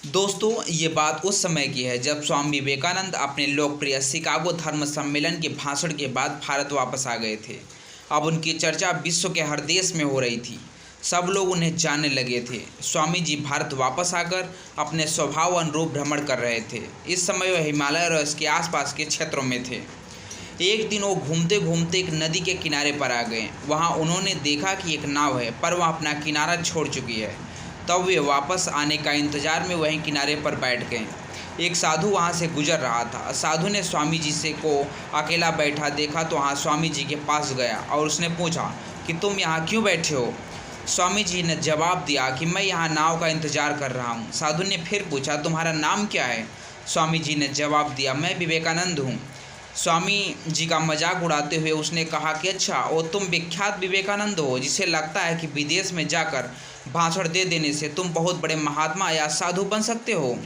दोस्तों, ये बात उस समय की है जब स्वामी विवेकानंद अपने लोकप्रिय शिकागो धर्म सम्मेलन के भाषण के बाद भारत वापस आ गए थे। अब उनकी चर्चा विश्व के हर देश में हो रही थी। सब लोग उन्हें जानने लगे थे। स्वामी जी भारत वापस आकर अपने स्वभाव अनुरूप भ्रमण कर रहे थे। इस समय वह हिमालय और इसके आसपास के क्षेत्रों में थे। एक दिन वो घूमते घूमते एक नदी के किनारे पर आ गए। वहाँ उन्होंने देखा कि एक नाव है, पर वह अपना किनारा छोड़ चुकी है। तब वे वापस आने का इंतजार में वहीं किनारे पर बैठ गए। एक साधु वहाँ से गुजर रहा था। साधु ने स्वामी जी से को अकेला बैठा देखा तो वहाँ स्वामी जी के पास गया और उसने पूछा कि तुम यहाँ क्यों बैठे हो। स्वामी जी ने जवाब दिया कि मैं यहाँ नाव का इंतजार कर रहा हूँ। साधु ने फिर पूछा, तुम्हारा नाम क्या है। स्वामी जी ने जवाब दिया, मैं विवेकानंद हूँ। स्वामी जी का मजाक उड़ाते हुए उसने कहा कि अच्छा, वो तुम विख्यात विवेकानंद हो जिसे लगता है कि विदेश में जाकर भाषण दे देने से तुम बहुत बड़े महात्मा या साधु बन सकते हो।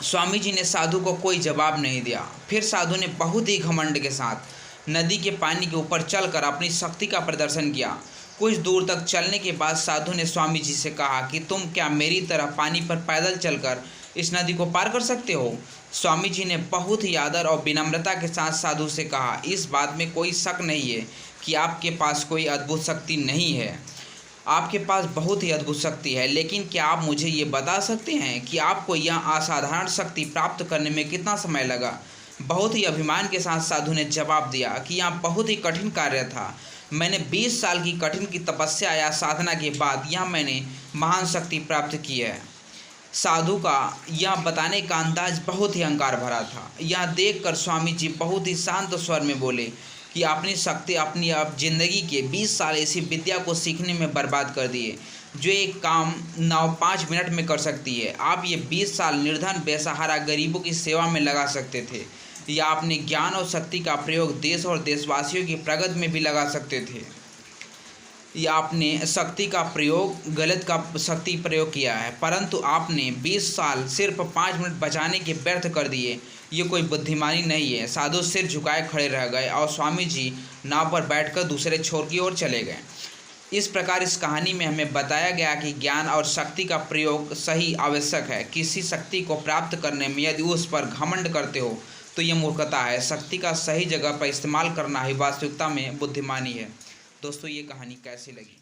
स्वामी जी ने साधु को कोई जवाब नहीं दिया। फिर साधु ने बहुत ही घमंड के साथ नदी के पानी के ऊपर चलकर अपनी शक्ति का प्रदर्शन किया। कुछ दूर तक चलने के बाद साधु ने स्वामी जी से कहा कि तुम क्या मेरी तरह पानी पर पैदल चलकर इस नदी को पार कर सकते हो। स्वामी जी ने बहुत ही आदर और विनम्रता के साथ साधु से कहा, इस बात में कोई शक नहीं है कि आपके पास कोई अद्भुत शक्ति नहीं है। आपके पास बहुत ही अद्भुत शक्ति है, लेकिन क्या आप मुझे ये बता सकते हैं कि आपको यह असाधारण शक्ति प्राप्त करने में कितना समय लगा। बहुत ही अभिमान के साथ साधु ने जवाब दिया कि यह बहुत ही कठिन कार्य था। मैंने 20 साल की कठिन की तपस्या या साधना के बाद यह मैंने महान शक्ति प्राप्त की है। साधु का यह बताने का अंदाज बहुत ही अहंकार भरा था। यह देखकर स्वामी जी बहुत ही शांत स्वर में बोले कि अपनी शक्ति अपनी अब जिंदगी के 20 साल ऐसी विद्या को सीखने में बर्बाद कर दिए जो एक काम 5 मिनट में कर सकती है। आप ये 20 साल निर्धन बेसहारा गरीबों की सेवा में लगा सकते थे, या अपने ज्ञान और शक्ति का प्रयोग देश और देशवासियों की प्रगति में भी लगा सकते थे। या आपने शक्ति का प्रयोग गलत का शक्ति प्रयोग किया है, परंतु आपने 20 साल सिर्फ 5 मिनट बचाने के व्यर्थ कर दिए। ये कोई बुद्धिमानी नहीं है। साधु सिर झुकाए खड़े रह गए और स्वामी जी नाव पर बैठकर दूसरे छोर की ओर चले गए। इस प्रकार इस कहानी में हमें बताया गया कि ज्ञान और शक्ति का प्रयोग सही आवश्यक है। किसी शक्ति को प्राप्त करने में यदि उस पर घमंड करते हो तो ये मूर्खता है। शक्ति का सही जगह पर इस्तेमाल करना ही वास्तविकता में बुद्धिमानी है। दोस्तों, ये कहानी कैसी लगी?